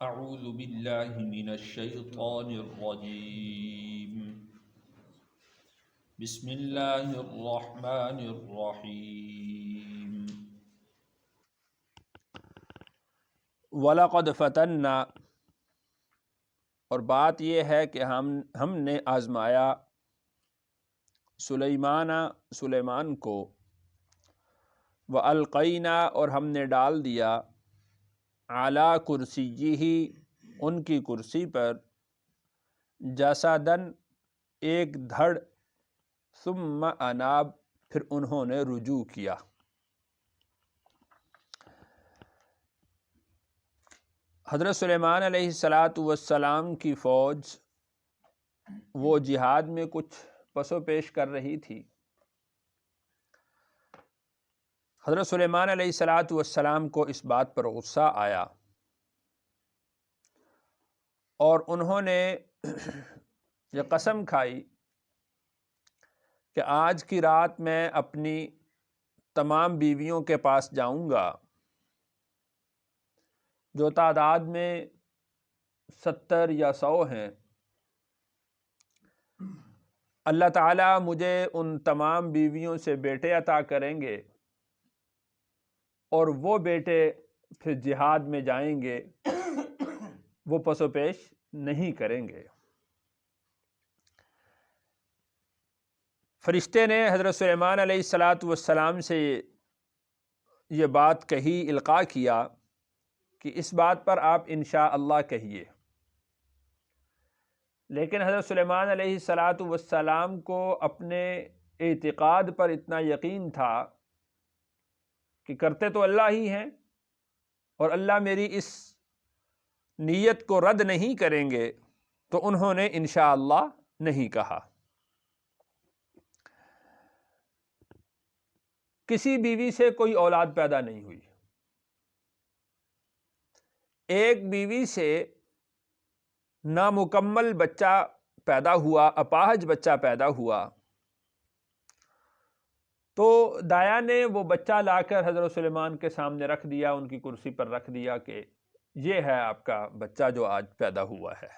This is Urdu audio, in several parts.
اعوذ باللہ من الشیطان الرجیم بسم اللہ الرحمن الرحیم وَلَقَدْ فَتَنَّا، اور بات یہ ہے کہ ہم نے آزمایا سلیمان کو، وَأَلْقَيْنَا، اور ہم نے ڈال دیا، عَلَى كُرْسِيِّهِ، ان کی کرسی پر، جَسَدًا، ایک دھڑ، ثم اناب، پھر انہوں نے رجوع کیا۔ حضرت سلیمان علیہ السلام کی فوج وہ جہاد میں کچھ پس و پیش کر رہی تھی۔ حضرت سلیمان علیہ السلام کو اس بات پر غصہ آیا اور انہوں نے یہ قسم کھائی کہ آج کی رات میں اپنی تمام بیویوں کے پاس جاؤں گا، جو تعداد میں 70 یا 100 ہیں۔ اللہ تعالیٰ مجھے ان تمام بیویوں سے بیٹے عطا کریں گے، اور وہ بیٹے پھر جہاد میں جائیں گے، وہ پس و پیش نہیں کریں گے۔ فرشتے نے حضرت سلیمان علیہ السلام سے یہ بات کہی، القاء کیا کہ اس بات پر آپ انشاءاللہ کہیے۔ لیکن حضرت سلیمان علیہ السلام کو اپنے اعتقاد پر اتنا یقین تھا کہ کرتے تو اللہ ہی ہیں، اور اللہ میری اس نیت کو رد نہیں کریں گے، تو انہوں نے انشاءاللہ نہیں کہا۔ کسی بیوی سے کوئی اولاد پیدا نہیں ہوئی۔ ایک بیوی سے نامکمل بچہ پیدا ہوا، اپاہج بچہ پیدا ہوا، تو دایا نے وہ بچہ لا کر حضرت سلیمان کے سامنے رکھ دیا، ان کی کرسی پر رکھ دیا کہ یہ ہے آپ کا بچہ جو آج پیدا ہوا ہے۔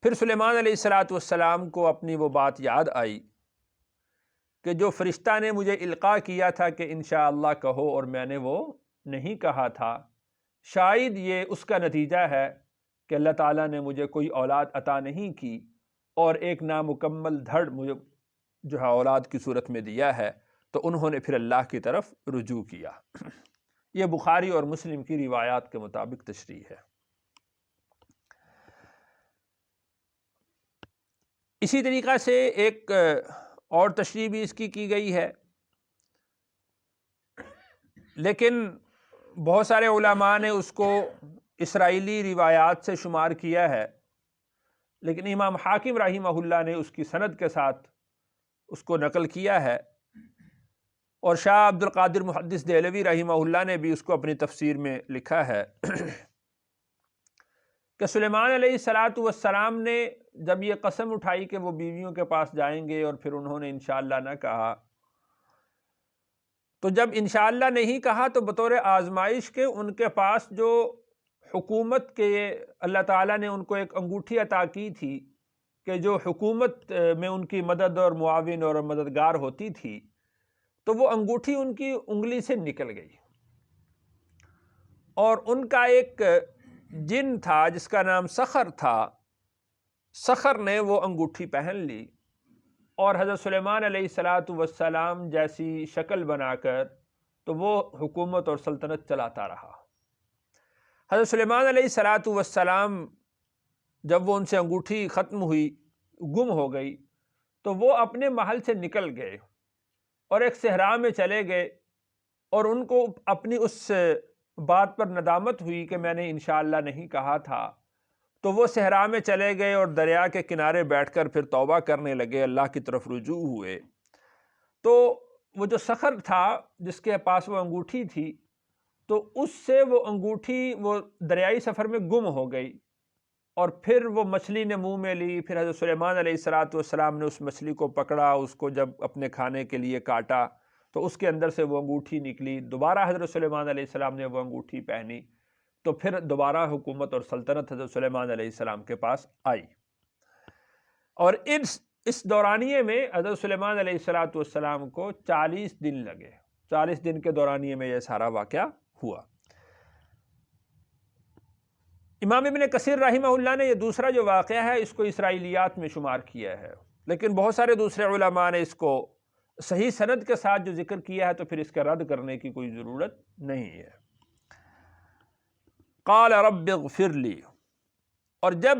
پھر سلیمان علیہ السلام کو اپنی وہ بات یاد آئی کہ جو فرشتہ نے مجھے القاء کیا تھا کہ انشاءاللہ کہو، اور میں نے وہ نہیں کہا تھا، شاید یہ اس کا نتیجہ ہے کہ اللہ تعالیٰ نے مجھے کوئی اولاد عطا نہیں کی، اور ایک نامکمل دھڑ مجھے جو ہے اولاد کی صورت میں دیا ہے۔ تو انہوں نے پھر اللہ کی طرف رجوع کیا۔ یہ بخاری اور مسلم کی روایات کے مطابق تشریح ہے۔ اسی طریقہ سے ایک اور تشریح بھی اس کی گئی ہے، لیکن بہت سارے علماء نے اس کو اسرائیلی روایات سے شمار کیا ہے، لیکن امام حاکم رحمہ اللہ نے اس کی سند کے ساتھ اس کو نقل کیا ہے، اور شاہ عبد القادر محدث دہلوی رحمہ اللہ نے بھی اس کو اپنی تفسیر میں لکھا ہے کہ سلیمان علیہ السلام نے جب یہ قسم اٹھائی کہ وہ بیویوں کے پاس جائیں گے، اور پھر انہوں نے انشاءاللہ نہ کہا، تو جب انشاءاللہ نہیں کہا تو بطور آزمائش کے ان کے پاس جو حکومت کے اللہ تعالیٰ نے ان کو ایک انگوٹھی عطا کی تھی کہ جو حکومت میں ان کی مدد اور معاون اور مددگار ہوتی تھی، تو وہ انگوٹھی ان کی انگلی سے نکل گئی، اور ان کا ایک جن تھا جس کا نام سخر تھا، سخر نے وہ انگوٹھی پہن لی، اور حضرت سلیمان علیہ السلام جیسی شکل بنا کر تو وہ حکومت اور سلطنت چلاتا رہا۔ حضرت سلیمان علیہ السلام جب وہ ان سے انگوٹھی ختم ہوئی، گم ہو گئی، تو وہ اپنے محل سے نکل گئے اور ایک صحرا میں چلے گئے، اور ان کو اپنی اس بات پر ندامت ہوئی کہ میں نے انشاءاللہ نہیں کہا تھا، تو وہ صحرا میں چلے گئے اور دریا کے کنارے بیٹھ کر پھر توبہ کرنے لگے، اللہ کی طرف رجوع ہوئے۔ تو وہ جو سخر تھا جس کے پاس وہ انگوٹھی تھی، تو اس سے وہ انگوٹھی وہ دریائی سفر میں گم ہو گئی، اور پھر وہ مچھلی نے منہ میں لی۔ پھر حضرت سلیمان علیہ السلام نے اس مچھلی کو پکڑا، اس کو جب اپنے کھانے کے لیے کاٹا تو اس کے اندر سے وہ انگوٹھی نکلی۔ دوبارہ حضرت سلیمان علیہ السلام نے وہ انگوٹھی پہنی، تو پھر دوبارہ حکومت اور سلطنت حضرت سلیمان علیہ السلام کے پاس آئی، اور اس دورانیے میں حضرت سلیمان علیہ السلام کو 40 دن لگے۔ 40 دن کے دورانیے میں یہ سارا واقعہ ہوا۔ امام ابن کثیر رحمہ اللہ نے یہ دوسرا جو واقعہ ہے اس کو اسرائیلیات میں شمار کیا ہے، لیکن بہت سارے دوسرے علماء نے اس کو صحیح سند کے ساتھ جو ذکر کیا ہے تو پھر اس کا رد کرنے کی کوئی ضرورت نہیں ہے۔ قال رب اغفر لی، اور جب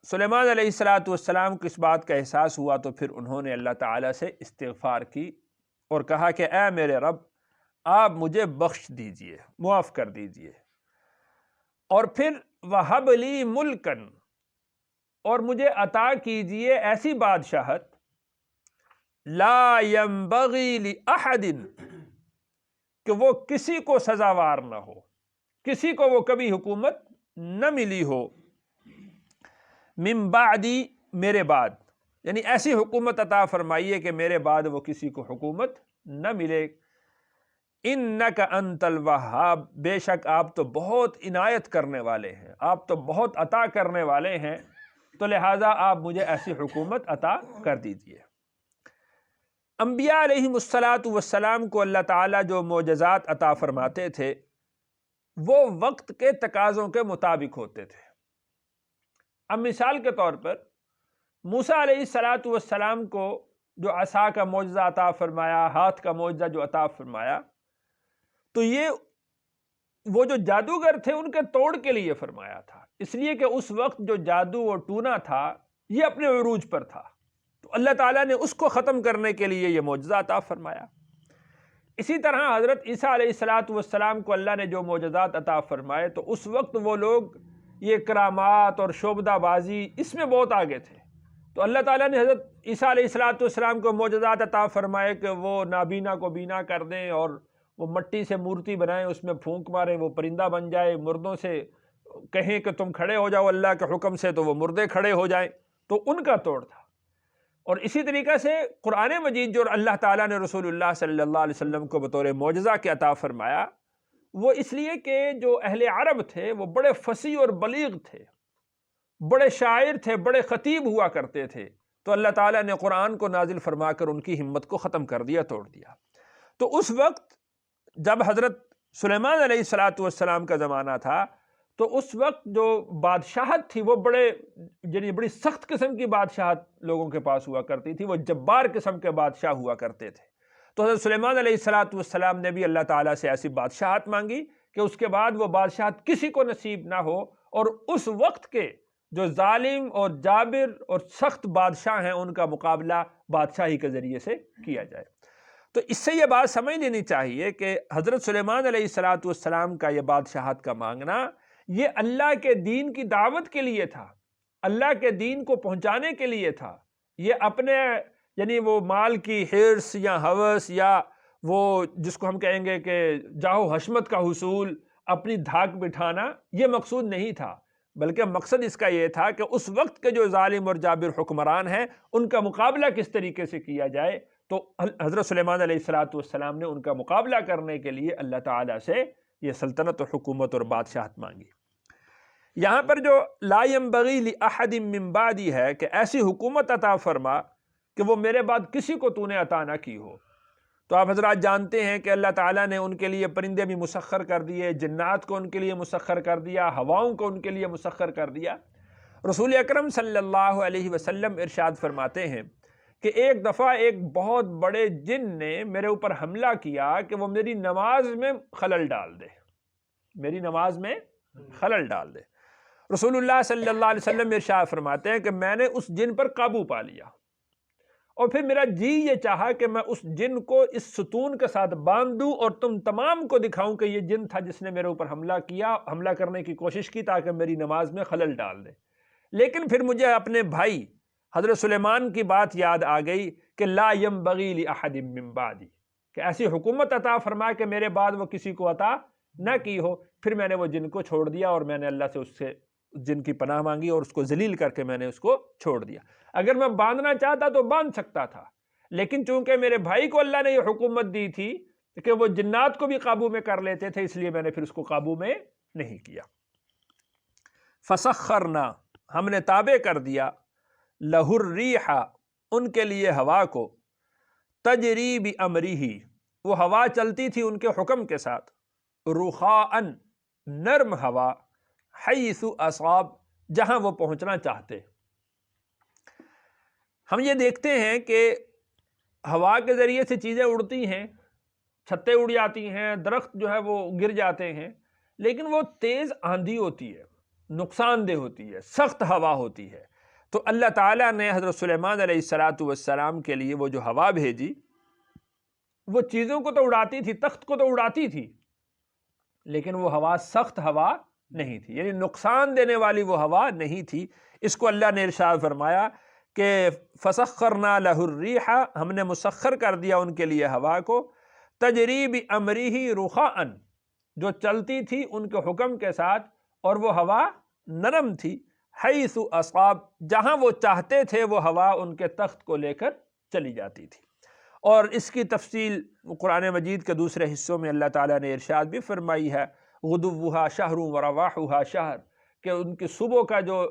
سلیمان علیہ السلام کو اس بات کا احساس ہوا تو پھر انہوں نے اللہ تعالیٰ سے استغفار کی اور کہا کہ اے میرے رب، آپ مجھے بخش دیجئے، معاف کر دیجئے، اور پھر وَهَبْ لِي مُلْكًا، اور مجھے عطا کیجئے ایسی بادشاہت لا ينبغي لأحد، کہ وہ کسی کو سزاوار نہ ہو، کسی کو وہ کبھی حکومت نہ ملی ہو، من بعدی، میرے بعد، یعنی ایسی حکومت عطا فرمائیے کہ میرے بعد وہ کسی کو حکومت نہ ملے۔ انک انت الوہاب، بے شک آپ تو بہت عنایت کرنے والے ہیں، آپ تو بہت عطا کرنے والے ہیں، تو لہٰذا آپ مجھے ایسی حکومت عطا کر دیجئے۔ انبیاء علیہم السلام کو اللہ تعالیٰ جو معجزات عطا فرماتے تھے وہ وقت کے تقاضوں کے مطابق ہوتے تھے۔ اب مثال کے طور پر موسیٰ علیہ السلام کو جو عصا کا معجزہ عطا فرمایا، ہاتھ کا معجزہ جو عطا فرمایا، تو یہ وہ جو جادوگر تھے ان کے توڑ کے لیے فرمایا تھا، اس لیے کہ اس وقت جو جادو و ٹونا تھا یہ اپنے عروج پر تھا، تو اللہ تعالیٰ نے اس کو ختم کرنے کے لیے یہ معجزہ عطا فرمایا۔ اسی طرح حضرت عیسیٰ علیہ السلام کو اللہ نے جو معجزات عطا فرمائے تو اس وقت وہ لوگ یہ کرامات اور شعبدہ بازی اس میں بہت آگے تھے، تو اللہ تعالیٰ نے حضرت عیسیٰ علیہ السلام کو معجزات عطا فرمائے کہ وہ نابینا کو بینا کر دیں، اور وہ مٹی سے مورتی بنائیں، اس میں پھونک ماریں وہ پرندہ بن جائے، مردوں سے کہیں کہ تم کھڑے ہو جاؤ اللہ کے حکم سے تو وہ مردے کھڑے ہو جائیں، تو ان کا توڑ تھا۔ اور اسی طریقے سے قرآن مجید جو اللہ تعالیٰ نے رسول اللہ صلی اللہ علیہ وسلم کو بطور معجزہ کے عطا فرمایا، وہ اس لیے کہ جو اہل عرب تھے وہ بڑے فصیح اور بلیغ تھے، بڑے شاعر تھے، بڑے خطیب ہوا کرتے تھے، تو اللہ تعالیٰ نے قرآن کو نازل فرما کر ان کی ہمت کو ختم کر دیا، توڑ دیا۔ تو اس وقت جب حضرت سلیمان علیہ السلام کا زمانہ تھا تو اس وقت جو بادشاہت تھی وہ بڑی سخت قسم کی بادشاہت لوگوں کے پاس ہوا کرتی تھی، وہ جبار قسم کے بادشاہ ہوا کرتے تھے۔ تو حضرت سلیمان علیہ السلام نے بھی اللہ تعالیٰ سے ایسی بادشاہت مانگی کہ اس کے بعد وہ بادشاہت کسی کو نصیب نہ ہو، اور اس وقت کے جو ظالم اور جابر اور سخت بادشاہ ہیں ان کا مقابلہ بادشاہی کے ذریعے سے کیا جائے۔ تو اس سے یہ بات سمجھ لینی چاہیے کہ حضرت سلیمان علیہ السلام کا یہ بادشاہت کا مانگنا یہ اللہ کے دین کی دعوت کے لیے تھا، اللہ کے دین کو پہنچانے کے لیے تھا، یہ اپنے یعنی وہ مال کی حرص یا ہوس یا وہ جس کو ہم کہیں گے کہ جاہو حشمت کا حصول، اپنی دھاک بٹھانا، یہ مقصود نہیں تھا، بلکہ مقصد اس کا یہ تھا کہ اس وقت کے جو ظالم اور جابر حکمران ہیں ان کا مقابلہ کس طریقے سے کیا جائے۔ تو حضرت سلیمان علیہ السلام نے ان کا مقابلہ کرنے کے لیے اللہ تعالیٰ سے یہ سلطنت و حکومت اور بادشاہت مانگی۔ یہاں پر جو لا ينبغی لأحد من بعدی ہے کہ ایسی حکومت عطا فرما کہ وہ میرے بعد کسی کو تو نے عطا نہ کی ہو، تو آپ حضرات جانتے ہیں کہ اللہ تعالیٰ نے ان کے لیے پرندے بھی مسخر کر دیے، جنات کو ان کے لیے مسخر کر دیا، ہواؤں کو ان کے لیے مسخر کر دیا۔ رسول اکرم صلی اللہ علیہ وسلم ارشاد فرماتے ہیں کہ ایک دفعہ ایک بہت بڑے جن نے میرے اوپر حملہ کیا کہ وہ میری نماز میں خلل ڈال دے، میری نماز میں خلل ڈال دے۔ رسول اللہ صلی اللہ علیہ وسلم ارشاد فرماتے ہیں کہ میں نے اس جن پر قابو پا لیا، اور پھر میرا جی یہ چاہا کہ میں اس جن کو اس ستون کے ساتھ باندھ دوں اور تم تمام کو دکھاؤں کہ یہ جن تھا جس نے میرے اوپر حملہ کیا، حملہ کرنے کی کوشش کی تاکہ میری نماز میں خلل ڈال دے۔ لیکن پھر مجھے اپنے بھائی حضرت سلیمان کی بات یاد آ گئی کہ لا ينبغی لأحد من بعدی، کہ ایسی حکومت عطا فرما کہ میرے بعد وہ کسی کو عطا نہ کی ہو۔ پھر میں نے وہ جن کو چھوڑ دیا اور میں نے اللہ سے اس سے جن کی پناہ مانگی اور اس کو ذلیل کر کے میں نے اس کو چھوڑ دیا۔ اگر میں باندھنا چاہتا تو باندھ سکتا تھا، لیکن چونکہ میرے بھائی کو اللہ نے یہ حکومت دی تھی کہ وہ جنات کو بھی قابو میں کر لیتے تھے، اس لیے میں نے پھر اس کو قابو میں نہیں کیا۔ فسخرنا، ہم نے تابع کر دیا، لہ الریح، ان کے لیے ہوا کو، تجری بامرہ، وہ ہوا چلتی تھی ان کے حکم کے ساتھ، رخاء، نرم ہوا، حیث اصاب، جہاں وہ پہنچنا چاہتے۔ ہم یہ دیکھتے ہیں کہ ہوا کے ذریعے سے چیزیں اڑتی ہیں، چھتیں اڑ جاتی ہیں، درخت جو ہے وہ گر جاتے ہیں، لیکن وہ تیز آندھی ہوتی ہے، نقصان دہ ہوتی ہے، سخت ہوا ہوتی ہے۔ تو اللہ تعالیٰ نے حضرت سلیمان علیہ السلام کے لیے وہ جو ہوا بھیجی، وہ چیزوں کو تو اڑاتی تھی، تخت کو تو اڑاتی تھی، لیکن وہ ہوا سخت ہوا نہیں تھی، یعنی نقصان دینے والی وہ ہوا نہیں تھی۔ اس کو اللہ نے ارشاد فرمایا کہ فسخرنا لہ الریح، ہم نے مسخر کر دیا ان کے لیے ہوا کو، تجری بامرہ رخاء، جو چلتی تھی ان کے حکم کے ساتھ، اور وہ ہوا نرم تھی، حیث اصاب، جہاں وہ چاہتے تھے وہ ہوا ان کے تخت کو لے کر چلی جاتی تھی۔ اور اس کی تفصیل قرآن مجید کے دوسرے حصوں میں اللہ تعالیٰ نے ارشاد بھی فرمائی ہے، غدوہا شہر ورواحہا شہر، کہ ان کی صبح کا جو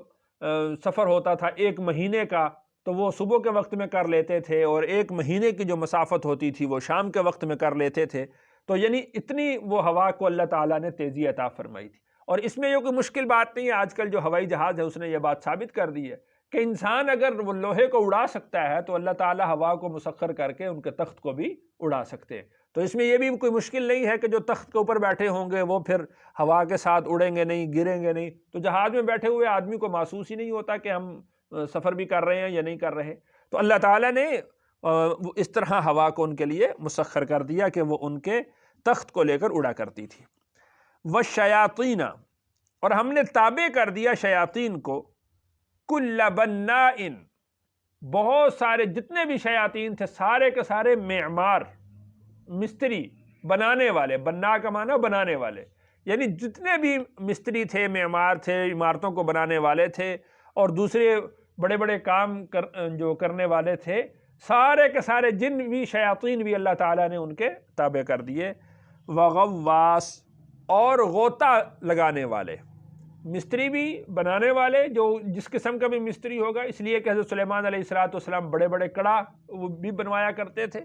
سفر ہوتا تھا 1 مہینے کا، تو وہ صبح کے وقت میں کر لیتے تھے، اور 1 مہینے کی جو مسافت ہوتی تھی وہ شام کے وقت میں کر لیتے تھے۔ تو یعنی اتنی وہ ہوا کو اللہ تعالیٰ نے تیزی عطا فرمائی تھی۔ اور اس میں یہ کوئی مشکل بات نہیں ہے، آج کل جو ہوائی جہاز ہے اس نے یہ بات ثابت کر دی ہے کہ انسان اگر وہ لوہے کو اڑا سکتا ہے تو اللہ تعالیٰ ہوا کو مسخر کر کے ان کے تخت کو بھی اڑا سکتے ہیں۔ تو اس میں یہ بھی کوئی مشکل نہیں ہے کہ جو تخت کے اوپر بیٹھے ہوں گے وہ پھر ہوا کے ساتھ اڑیں گے نہیں، گریں گے نہیں۔ تو جہاز میں بیٹھے ہوئے آدمی کو محسوس ہی نہیں ہوتا کہ ہم سفر بھی کر رہے ہیں یا نہیں کر رہے۔ تو اللہ تعالیٰ نے اس طرح ہوا کو ان کے لیے مسخر کر دیا کہ وہ ان کے تخت کو لے کر اڑا کرتی تھی۔ والشیاطین، اور ہم نے تابع کر دیا شیاطین کو، کل بناء، بہت سارے جتنے بھی شیاطین تھے سارے کے سارے معمار، مستری، بنانے والے، بنا کا معنی بنانے والے، یعنی جتنے بھی مستری تھے، معمار تھے، عمارتوں کو بنانے والے تھے، اور دوسرے بڑے بڑے کام جو کرنے والے تھے، سارے کے سارے جن بھی شیاطین بھی اللہ تعالیٰ نے ان کے تابع کر دیے۔ وغواص، اور غوطہ لگانے والے، مستری بھی، بنانے والے، جو جس قسم کا بھی مستری ہوگا، اس لیے کہ حضرت سلیمان علیہ السلام بڑے بڑے کڑا وہ بھی بنوایا کرتے تھے،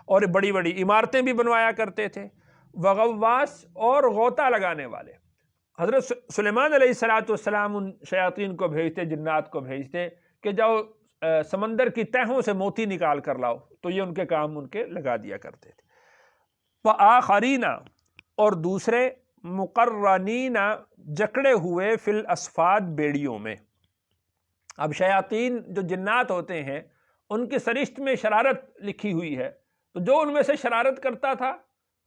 اور بڑی بڑی عمارتیں بھی بنوایا کرتے تھے۔ وغواص، اور غوطہ لگانے والے، حضرت سلیمان علیہ السلام ان شیاطین کو بھیجتے، جنات کو بھیجتے کہ جاؤ سمندر کی تہوں سے موتی نکال کر لاؤ، تو یہ ان کے کام ان کے لگا دیا کرتے تھے۔ وآخرین، اور دوسرے، مقرنین، جکڑے ہوئے، فی الاسفاد، بیڑیوں میں۔ اب شیاطین جو جنات ہوتے ہیں ان کی سرشت میں شرارت لکھی ہوئی ہے، تو جو ان میں سے شرارت کرتا تھا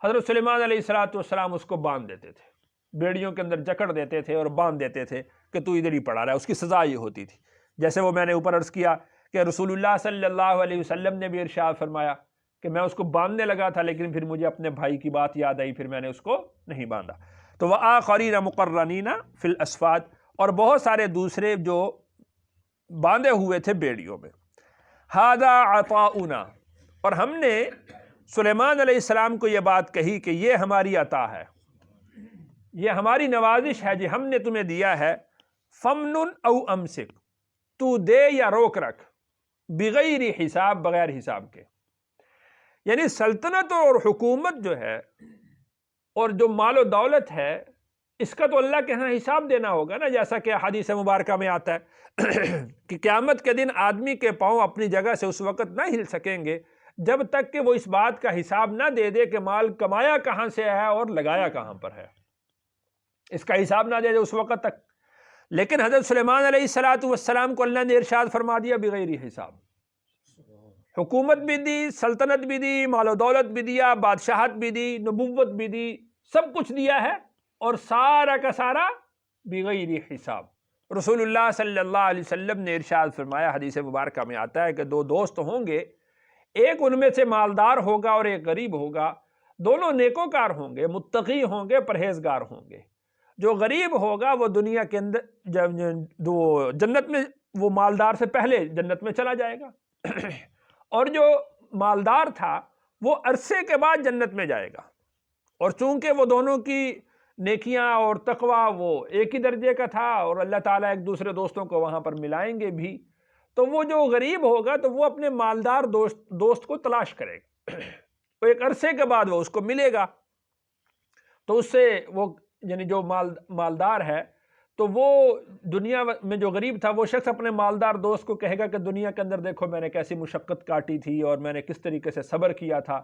حضرت سلیمان علیہ السلام اس کو باندھ دیتے تھے، بیڑیوں کے اندر جکڑ دیتے تھے اور باندھ دیتے تھے کہ تو ادھر ہی پڑا رہا ہے۔ اس کی سزا یہ ہوتی تھی، جیسے وہ میں نے اوپر عرض کیا کہ رسول اللہ صلی اللہ علیہ وسلم نے بھی ارشاد فرمایا کہ میں اس کو باندھنے لگا تھا، لیکن پھر مجھے اپنے بھائی کی بات یاد آئی، پھر میں نے اس کو نہیں باندھا۔ تو وآخرین مقرنین فی الاسفاد، اور بہت سارے دوسرے جو باندھے ہوئے تھے بیڑیوں میں۔ ھذا عطاؤنا، اور ہم نے سلیمان علیہ السلام کو یہ بات کہی کہ یہ ہماری عطا ہے، یہ ہماری نوازش ہے جی، ہم نے تمہیں دیا ہے، فمنن او امسک، تو دے یا روک رکھ، بغیر حساب، بغیر حساب کے۔ یعنی سلطنت اور حکومت جو ہے اور جو مال و دولت ہے، اس کا تو اللہ کے ہاں حساب دینا ہوگا نا، جیسا کہ حدیث مبارکہ میں آتا ہے کہ قیامت کے دن آدمی کے پاؤں اپنی جگہ سے اس وقت نہ ہل سکیں گے جب تک کہ وہ اس بات کا حساب نہ دے دے کہ مال کمایا کہاں سے ہے اور لگایا کہاں پر ہے، اس کا حساب نہ دے دے اس وقت تک۔ لیکن حضرت سلیمان علیہ السلام کو اللہ نے ارشاد فرما دیا بغیر حساب، حکومت بھی دی، سلطنت بھی دی، مال و دولت بھی دیا، بادشاہت بھی دی، نبوت بھی دی، سب کچھ دیا ہے، اور سارا کا سارا بغیر حساب۔ رسول اللہ صلی اللہ علیہ وسلم نے ارشاد فرمایا، حدیث مبارکہ میں آتا ہے کہ 2 دوست ہوں گے، ایک ان میں سے مالدار ہوگا اور ایک غریب ہوگا، دونوں نیکوکار ہوں گے، متقی ہوں گے، پرہیزگار ہوں گے۔ جو غریب ہوگا وہ دنیا کے اندر جنت میں، وہ مالدار سے پہلے جنت میں چلا جائے گا، اور جو مالدار تھا وہ عرصے کے بعد جنت میں جائے گا۔ اور چونکہ وہ دونوں کی نیکیاں اور تقویٰ وہ ایک ہی درجے کا تھا، اور اللہ تعالیٰ ایک دوسرے دوستوں کو وہاں پر ملائیں گے بھی، تو وہ جو غریب ہوگا تو وہ اپنے مالدار دوست کو تلاش کرے گا، تو ایک عرصے کے بعد وہ اس کو ملے گا، تو اس سے وہ یعنی جو مالدار ہے تو وہ دنیا میں جو غریب تھا وہ شخص اپنے مالدار دوست کو کہے گا کہ دنیا کے اندر دیکھو میں نے کیسی مشقت کاٹی تھی اور میں نے کس طریقے سے صبر کیا تھا،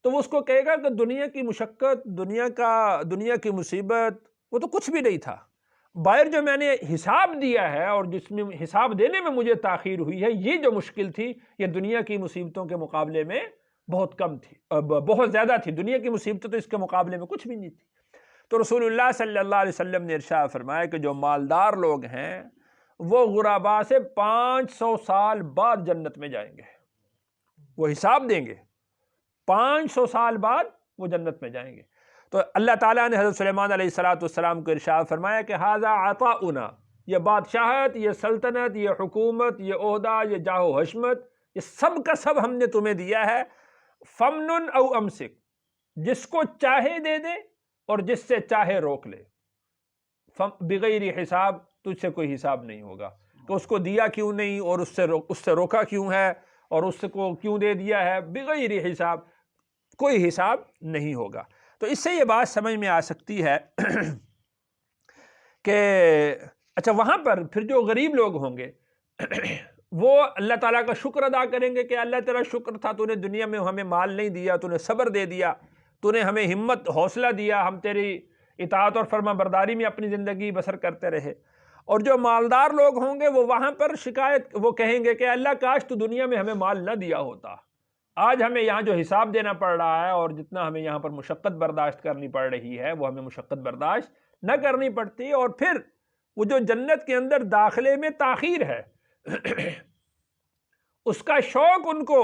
تو وہ اس کو کہے گا کہ دنیا کی مشقت، دنیا کی مصیبت وہ تو کچھ بھی نہیں تھا، باہر جو میں نے حساب دیا ہے اور جس میں حساب دینے میں مجھے تاخیر ہوئی ہے، یہ جو مشکل تھی یہ دنیا کی مصیبتوں کے مقابلے میں بہت کم تھی، بہت زیادہ تھی، دنیا کی مصیبتیں تو اس کے مقابلے میں کچھ بھی نہیں تھی۔ تو رسول اللہ صلی اللہ علیہ وسلم نے ارشاد فرمایا کہ جو مالدار لوگ ہیں وہ غرباء سے 500 سال بعد جنت میں جائیں گے، وہ حساب دیں گے، 500 سال بعد وہ جنت میں جائیں گے۔ تو اللہ تعالیٰ نے حضرت سلیمان علیہ السلام کو ارشاد فرمایا کہ ھذا عطاؤنا، یہ بادشاہت، یہ سلطنت، یہ حکومت، یہ عہدہ، یہ جاہ و حشمت، یہ سب کا سب ہم نے تمہیں دیا ہے، فمنن او امسک، جس کو چاہے دے دے اور جس سے چاہے روک لے، بغیر حساب، تجھ سے کوئی حساب نہیں ہوگا کہ اس کو دیا کیوں نہیں اور اس سے روکا کیوں ہے اور اس کو کیوں دے دیا ہے، بغیر حساب، کوئی حساب نہیں ہوگا۔ تو اس سے یہ بات سمجھ میں آ سکتی ہے کہ اچھا وہاں پر پھر جو غریب لوگ ہوں گے وہ اللہ تعالیٰ کا شکر ادا کریں گے کہ اللہ تیرا شکر تھا، تو نے دنیا میں ہمیں مال نہیں دیا، تو نے صبر دے دیا، تو نے ہمیں ہمت حوصلہ دیا، ہم تیری اطاعت اور فرما برداری میں اپنی زندگی بسر کرتے رہے۔ اور جو مالدار لوگ ہوں گے وہ وہاں پر شکایت، وہ کہیں گے کہ اللہ کاش تو دنیا میں ہمیں مال نہ دیا ہوتا، آج ہمیں یہاں جو حساب دینا پڑ رہا ہے اور جتنا ہمیں یہاں پر مشقت برداشت کرنی پڑ رہی ہے وہ ہمیں مشقت برداشت نہ کرنی پڑتی، اور پھر وہ جو جنت کے اندر داخلے میں تاخیر ہے اس کا شوق ان کو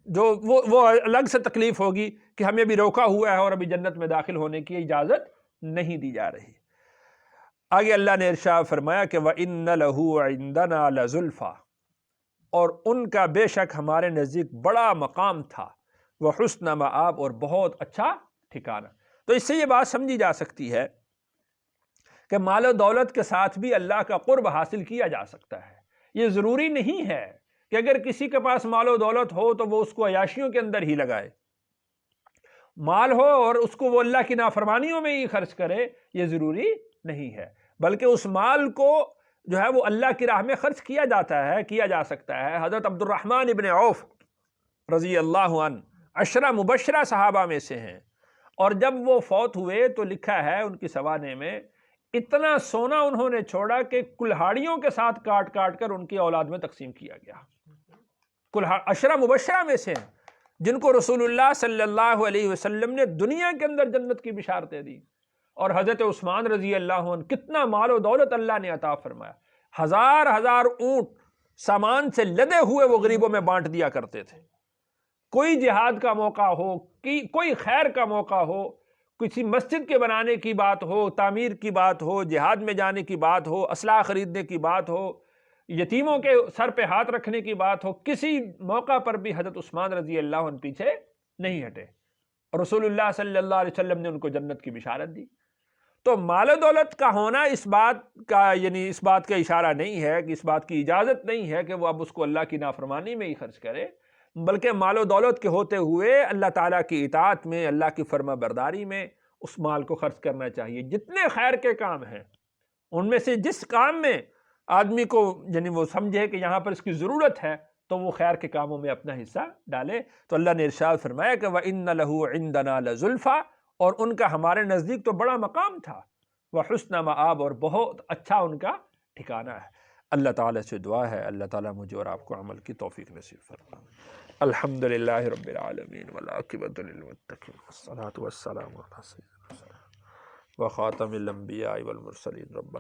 جو وہ الگ سے تکلیف ہوگی کہ ہمیں بھی روکا ہوا ہے اور ابھی جنت میں داخل ہونے کی اجازت نہیں دی جا رہی۔ آگے اللہ نے ارشاد فرمایا کہ وَإِنَّ لَهُ عِندَنَا لَزُلْفَىٰ، اور ان کا بے شک ہمارے نزدیک بڑا مقام تھا، وَحُسْنَ مَآب، اور بہت اچھا ٹھکانہ۔ تو اس سے یہ بات سمجھی جا سکتی ہے کہ مال و دولت کے ساتھ بھی اللہ کا قرب حاصل کیا جا سکتا ہے۔ یہ ضروری نہیں ہے کہ اگر کسی کے پاس مال و دولت ہو تو وہ اس کو عیاشیوں کے اندر ہی لگائے، مال ہو اور اس کو وہ اللہ کی نافرمانیوں میں ہی خرچ کرے، یہ ضروری نہیں ہے، بلکہ اس مال کو جو ہے وہ اللہ کی راہ میں خرچ کیا جا سکتا ہے۔ حضرت عبد الرحمن ابن عوف رضی اللہ عنہ 10 مبشرہ صحابہ میں سے ہیں، اور جب وہ فوت ہوئے تو لکھا ہے ان کی سوانح میں اتنا سونا انہوں نے چھوڑا کہ کلہاڑیوں کے ساتھ کاٹ کاٹ کر ان کی اولاد میں تقسیم کیا گیا۔ 10 مبشرہ میں سے ہیں جن کو رسول اللہ صلی اللہ علیہ وسلم نے دنیا کے اندر جنت کی بشارتیں دی، اور حضرت عثمان رضی اللہ عنہ کتنا مال و دولت اللہ نے عطا فرمایا، 1000 اونٹ سامان سے لدے ہوئے وہ غریبوں میں بانٹ دیا کرتے تھے۔ کوئی جہاد کا موقع ہو، کوئی خیر کا موقع ہو، کسی مسجد کے بنانے کی بات ہو، تعمیر کی بات ہو، جہاد میں جانے کی بات ہو، اسلحہ خریدنے کی بات ہو، یتیموں کے سر پہ ہاتھ رکھنے کی بات ہو، کسی موقع پر بھی حضرت عثمان رضی اللہ عنہ پیچھے نہیں ہٹے، اور رسول اللہ صلی اللہ علیہ وسلم نے ان کو جنت کی بشارت دی۔ تو مال و دولت کا ہونا اس بات کا اشارہ نہیں ہے، کہ اس بات کی اجازت نہیں ہے کہ وہ اب اس کو اللہ کی نافرمانی میں ہی خرچ کرے، بلکہ مال و دولت کے ہوتے ہوئے اللہ تعالیٰ کی اطاعت میں، اللہ کی فرما برداری میں اس مال کو خرچ کرنا چاہیے۔ جتنے خیر کے کام ہیں ان میں سے جس کام میں آدمی کو وہ سمجھے کہ یہاں پر اس کی ضرورت ہے تو وہ خیر کے کاموں میں اپنا حصہ ڈالے۔ تو اللہ نے ارشاد فرمایا کہ وَإِنَّ لَهُ عِندَنَا لَزُلْفَىٰ، اور ان کا ہمارے نزدیک تو بڑا مقام تھا، وَحُسْنَ مَآب، اور بہت اچھا ان کا ٹھکانہ ہے۔ اللہ تعالیٰ سے دعا ہے اللہ تعالیٰ مجھے اور آپ کو عمل کی توفیق نصیب فرمائے۔ الحمدللہ رب العالمین والعاقبۃ للمتقین، والصلاۃ والسلام علی سیدنا وخاتم الانبیاء والمرسلین۔ رب